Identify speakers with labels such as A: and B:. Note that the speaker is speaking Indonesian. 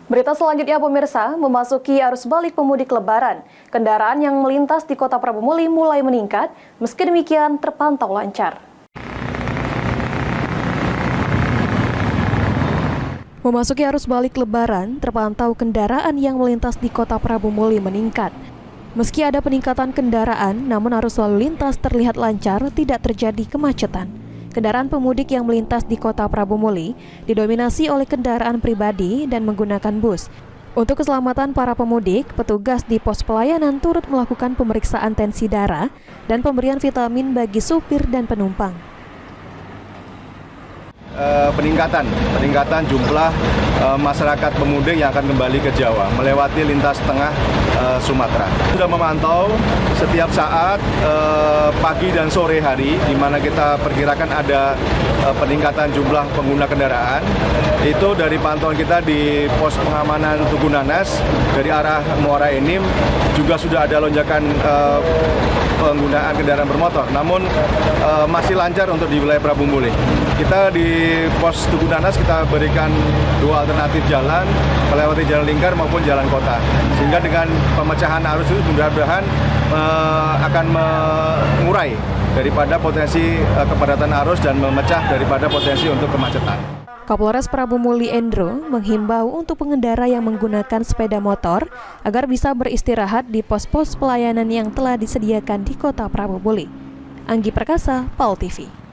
A: Berita selanjutnya pemirsa, memasuki arus balik pemudik Lebaran, kendaraan yang melintas di Kota Prabu Muli mulai meningkat, meski demikian terpantau lancar. Memasuki arus balik Lebaran, terpantau kendaraan yang melintas di Kota Prabu Muli meningkat. Meski ada peningkatan kendaraan, namun arus lalu lintas terlihat lancar, tidak terjadi kemacetan. Kendaraan pemudik yang melintas di Kota Prabu Muli didominasi oleh kendaraan pribadi dan menggunakan bus. Untuk keselamatan para pemudik, petugas di pos pelayanan turut melakukan pemeriksaan tensi darah dan pemberian vitamin bagi supir dan penumpang.
B: Peningkatan jumlah masyarakat pemudik yang akan kembali ke Jawa melewati lintas tengah Sumatera. Sudah memantau setiap saat pagi dan sore hari, di mana kita perkirakan ada peningkatan jumlah pengguna kendaraan. Itu dari pantauan kita di pos pengamanan Tugu Nanas dari arah Muara Enim juga sudah ada lonjakan penggunaan kendaraan bermotor, namun masih lancar untuk di wilayah Prabu Muli. Kita di pos Tugu Nanas kita berikan dua alternatif jalan, melewati jalan lingkar maupun jalan kota. Sehingga dengan pemecahan arus itu mudah-mudahan akan mengurai daripada potensi kepadatan arus dan memecah daripada potensi untuk kemacetan.
A: Kapolres Prabu Muli Endro menghimbau untuk pengendara yang menggunakan sepeda motor agar bisa beristirahat di pos-pos pelayanan yang telah disediakan di Kota Prabu Muli. Anggi Perkasa, PAL TV.